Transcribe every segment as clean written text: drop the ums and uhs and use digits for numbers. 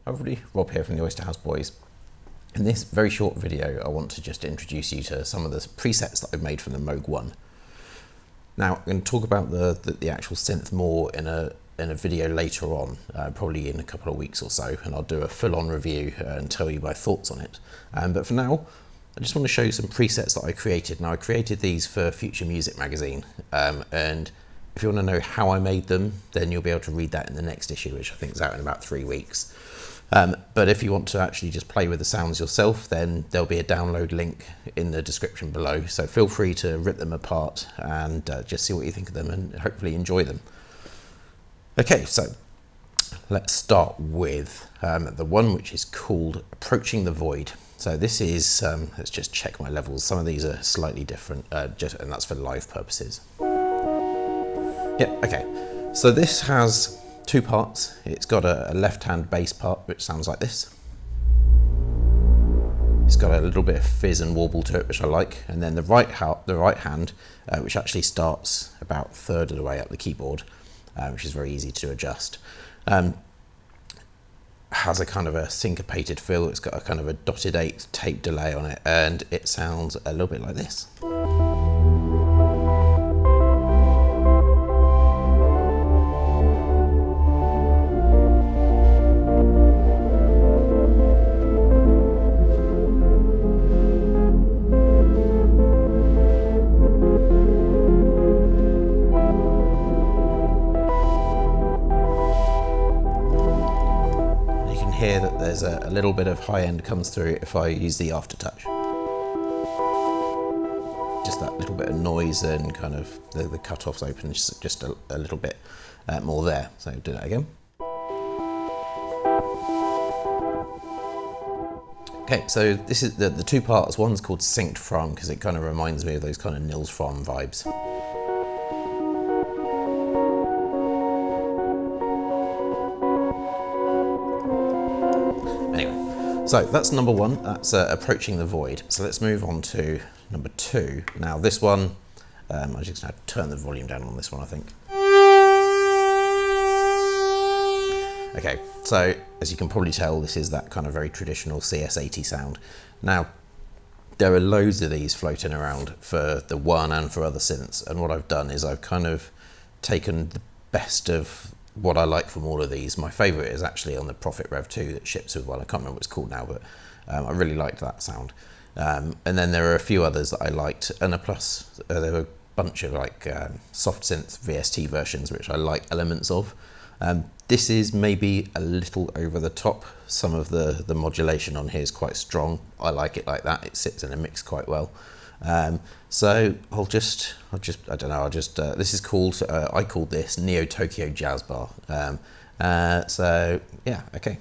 Hi everybody, Rob here from the Oyster House Boys. In this very short video, I want to just introduce you to some of the presets that I've made from the Moog One. Now, I'm going to talk about the actual synth more in a video later on, probably in a couple of weeks or so, and I'll do a full-on review and tell you my thoughts on it. But for now, I just want to show you some presets that I created. Now, I created these for Future Music magazine, and if you want to know how I made them, then you'll be able to read that in the next issue, which I think is out in about 3 weeks. But if you want to actually just play with the sounds yourself, then there'll be a download link in the description below. So feel free to rip them apart and just see what you think of them and hopefully enjoy them. Okay, so let's start with the one which is called Approaching the Void. So this is, let's just check my levels. Some of these are slightly different, and that's for live purposes. Yep, okay. So this has 2 parts. It's got a left-hand bass part, which sounds like this. It's got a little bit of fizz and warble to it, which I like. And then the right hand, which actually starts about 1/3 of the way up the keyboard, which is very easy to adjust. Has a kind of a syncopated feel. It's got a kind of a dotted 8th tape delay on it, and it sounds a little bit like this. Hear that there's a little bit of high end comes through if I use the aftertouch. Just that little bit of noise and kind of the cut-offs open just a little bit more there. So do that again. Okay, so this is the 2 parts. One's called Synced From because it kind of reminds me of those kind of Nils Fromm vibes. So that's number 1, that's Approaching the Void. So let's move on to number 2. Now this one, I'm just going to turn the volume down on this one, I think. Okay, so as you can probably tell, this is that kind of very traditional CS80 sound. Now, there are loads of these floating around for the One and for other synths, and what I've done is I've kind of taken the best of what I like from all of these. My favourite is actually on the Prophet Rev 2 that ships with one. I can't remember what it's called now, but I really liked that sound. And then there are a few others that I liked, and plus there were a bunch of like soft synth VST versions which I like elements of. This is maybe a little over the top. Some of the modulation on here is quite strong. I like it like that. It sits in a mix quite well. So I'll just I don't know, this is called, I called this Neo Tokyo Jazz Bar. So yeah, okay.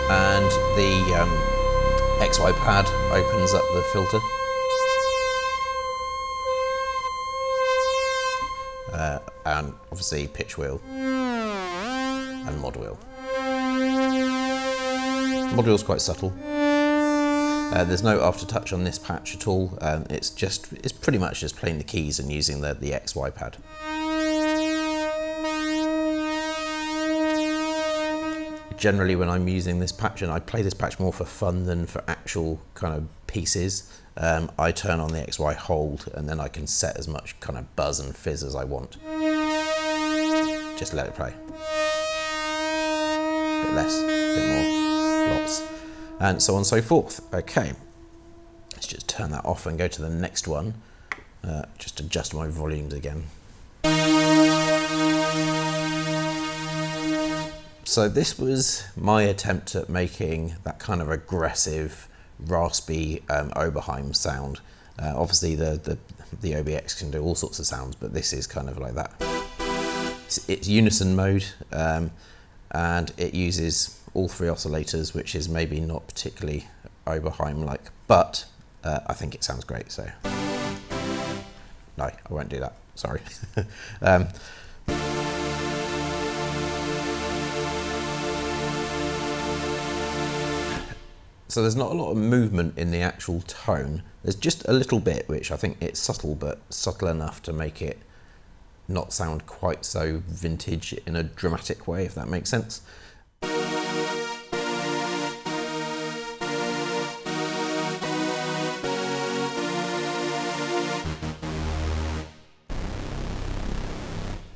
And the XY pad opens up the filter. And obviously pitch wheel and mod wheel. Mod wheel's quite subtle. There's no aftertouch on this patch at all. It's pretty much just playing the keys and using the XY pad. Generally, when I'm using this patch, and I play this patch more for fun than for actual kind of pieces, I turn on the XY hold and then I can set as much kind of buzz and fizz as I want. Just let it play. A bit less, a bit more, lots, and so on and so forth. Okay, let's just turn that off and go to the next one. Just adjust my volumes again. So this was my attempt at making that kind of aggressive, raspy Oberheim sound Obviously the OBX can do all sorts of sounds, but this is kind of like that. It's unison mode, and it uses all 3 oscillators, which is maybe not particularly Oberheim-like, but I think it sounds great, so no, I won't do that, sorry. So there's not a lot of movement in the actual tone. There's just a little bit, which I think it's subtle, but subtle enough to make it not sound quite so vintage in a dramatic way, if that makes sense.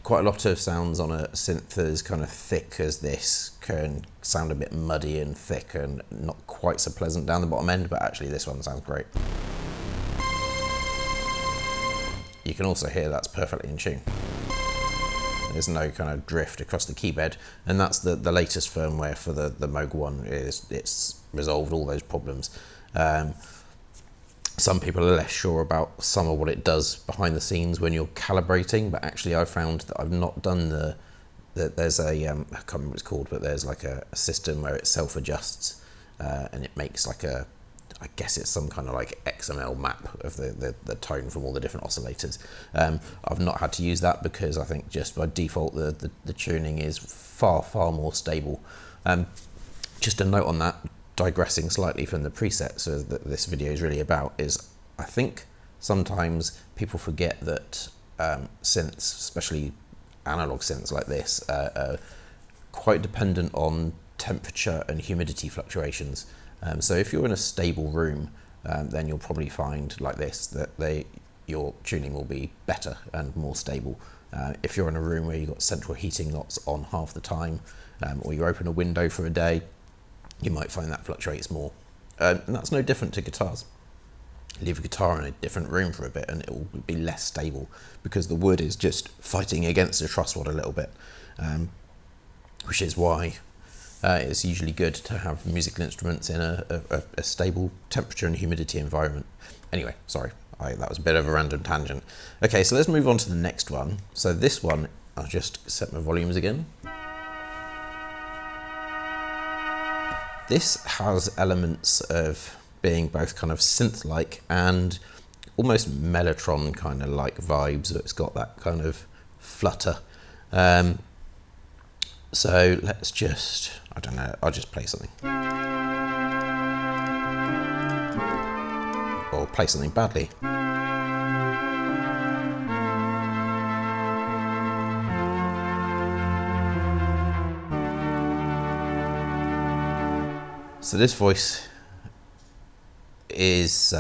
Quite a lot of sounds on a synth as kind of thick as this can sound a bit muddy and thick and not quite so pleasant down the bottom end, but actually this one sounds great. You can also hear that's perfectly in tune. There's no kind of drift across the keybed, and that's the latest firmware for the Moog One. It's resolved all those problems. Some people are less sure about some of what it does behind the scenes when you're calibrating, but actually I've found that I've not done there's a, I can't remember what it's called, but there's like a system where it self-adjusts and it makes like I guess it's some kind of like XML map of the tone from all the different oscillators. I've not had to use that because I think just by default the tuning is far more stable. Just a note on that, digressing slightly from the presets that this video is really about, is I think sometimes people forget that synths, especially analog synths like this, are quite dependent on temperature and humidity fluctuations. So if you're in a stable room, then you'll probably find like this that your tuning will be better and more stable. If you're in a room where you've got central heating lots on half the time, or you open a window for a day, you might find that fluctuates more. And that's no different to guitars. Leave a guitar in a different room for a bit and it will be less stable because the wood is just fighting against the truss rod a little bit, which is why it's usually good to have musical instruments in a stable temperature and humidity environment. Anyway, sorry, that was a bit of a random tangent. Okay, so let's move on to the next one. So this one, I'll just set my volumes again. This has elements of being both kind of synth-like and almost mellotron kind of like vibes. So it's got that kind of flutter. So let's just, I don't know, I'll just play something. Or play something badly. So this voice is,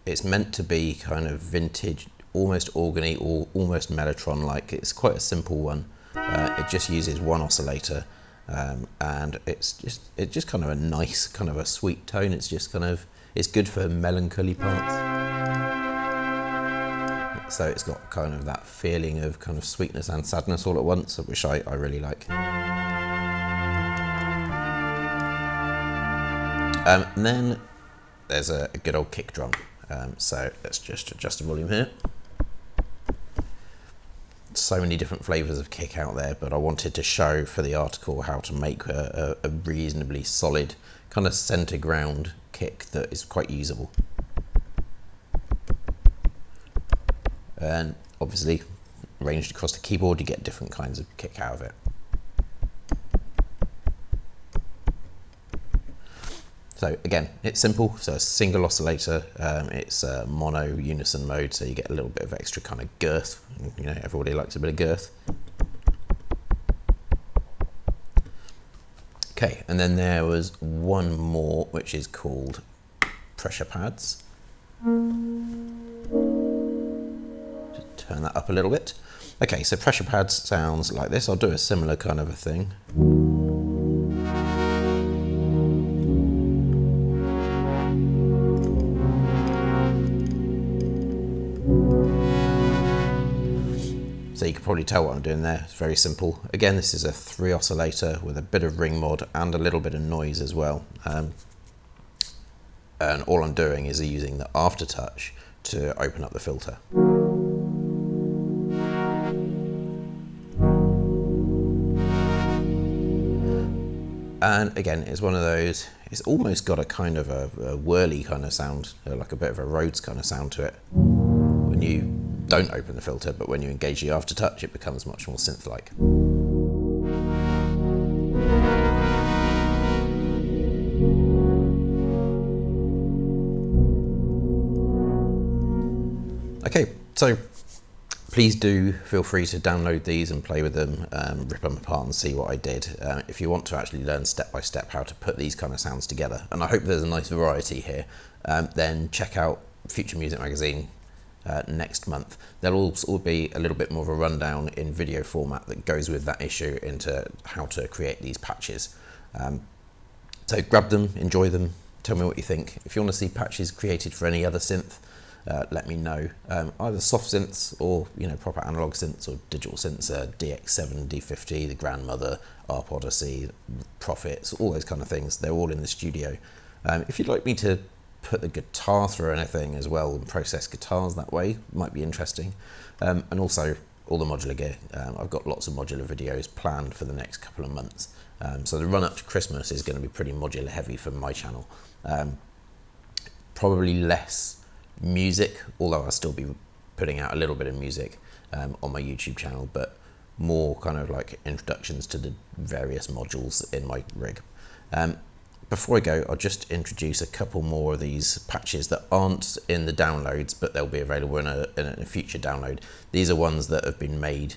it's meant to be kind of vintage, almost organy or almost mellotron-like. It's quite a simple one. It just uses one oscillator, and it's just kind of a nice, kind of a sweet tone. It's just kind of, it's good for melancholy parts. So it's got kind of that feeling of kind of sweetness and sadness all at once, which I really like. And then there's a good old kick drum. So let's just adjust the volume here. So many different flavors of kick out there, but I wanted to show for the article how to make a reasonably solid kind of center ground kick that is quite usable. And obviously arranged across the keyboard you get different kinds of kick out of it. So again, it's simple, so a single oscillator, it's mono unison mode, so you get a little bit of extra kind of girth. You know, everybody likes a bit of girth. Okay, and then there was one more, which is called pressure pads. Just turn that up a little bit. Okay, so pressure pads sounds like this. I'll do a similar kind of a thing. So you can probably tell what I'm doing there. It's very simple. Again, this is a 3 oscillator with a bit of ring mod and a little bit of noise as well. And all I'm doing is using the aftertouch to open up the filter. And again, it's one of those, it's almost got a kind of a whirly kind of sound, like a bit of a Rhodes kind of sound to it when you don't open the filter, but when you engage the aftertouch, it becomes much more synth-like. Okay, so please do feel free to download these and play with them, rip them apart and see what I did. If you want to actually learn step by step how to put these kind of sounds together, and I hope there's a nice variety here, then check out Future Music Magazine next month. There'll also be a little bit more of a rundown in video format that goes with that issue into how to create these patches. So grab them, enjoy them, tell me what you think. If you want to see patches created for any other synth, let me know. Either soft synths or proper analog synths or digital synths, DX7, D50, the Grandmother, ARP Odyssey, Prophets, all those kind of things. They're all in the studio. If you'd like me to put the guitar through anything as well and process guitars that way, might be interesting. And also all the modular gear. I've got lots of modular videos planned for the next couple of months. So the run up to Christmas is going to be pretty modular heavy for my channel. Probably less music, although I'll still be putting out a little bit of music on my YouTube channel, but more kind of like introductions to the various modules in my rig. Before I go, I'll just introduce a couple more of these patches that aren't in the downloads, but they'll be available in a future download. These are ones that have been made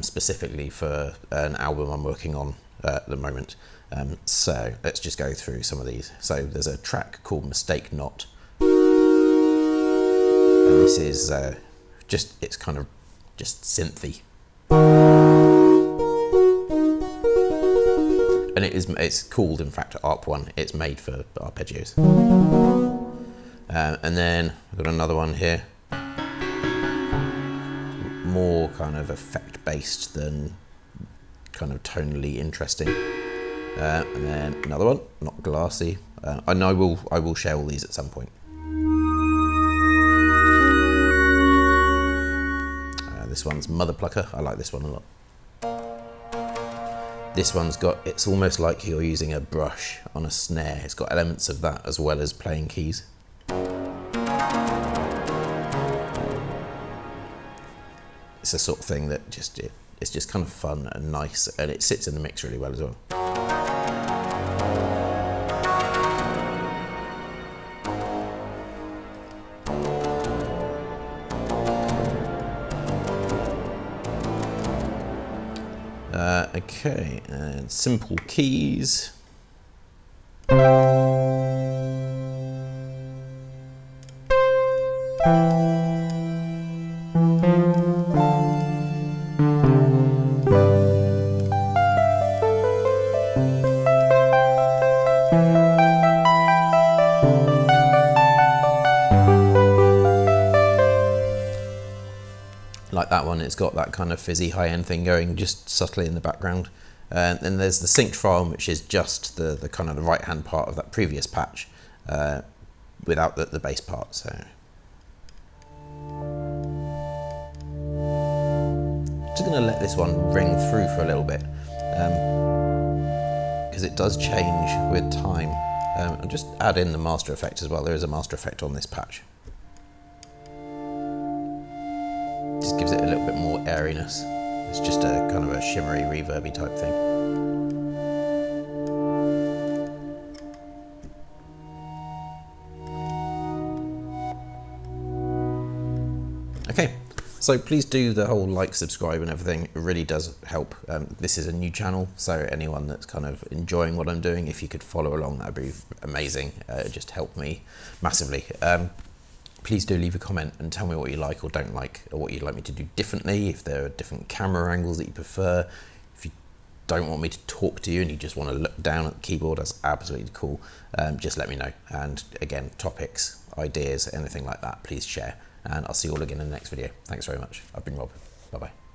specifically for an album I'm working on at the moment. So let's just go through some of these. So there's a track called Mistake Not. And this is it's kind of just synthy. And it's called, in fact, ARP One. It's made for arpeggios. And then I've got another one here. More kind of effect-based than kind of tonally interesting. And then another one, not glassy. And I will share all these at some point. This one's Mother Plucker. I like this one a lot. This one's it's almost like you're using a brush on a snare. It's got elements of that as well as playing keys. It's a sort of thing that it's just kind of fun and nice, and it sits in the mix really well as well. Okay, and simple keys. Like that one, it's got that kind of fizzy high-end thing going just subtly in the background. And then there's the synced file, which is just the kind of the right-hand part of that previous patch without the bass part. So just going to let this one ring through for a little bit because it does change with time. I'll just add in the master effect as well. There is a master effect on this patch. Just gives it a little bit more airiness. It's just a kind of a shimmery, reverby type thing. Okay, so please do the whole like, subscribe and everything. It really does help. This is a new channel, so anyone that's kind of enjoying what I'm doing, if you could follow along, that'd be amazing. It just helped me massively. Please do leave a comment and tell me what you like or don't like, or what you'd like me to do differently, if there are different camera angles that you prefer. If you don't want me to talk to you and you just want to look down at the keyboard, that's absolutely cool. Just let me know. And again, topics, ideas, anything like that, please share. And I'll see you all again in the next video. Thanks very much. I've been Rob. Bye-bye.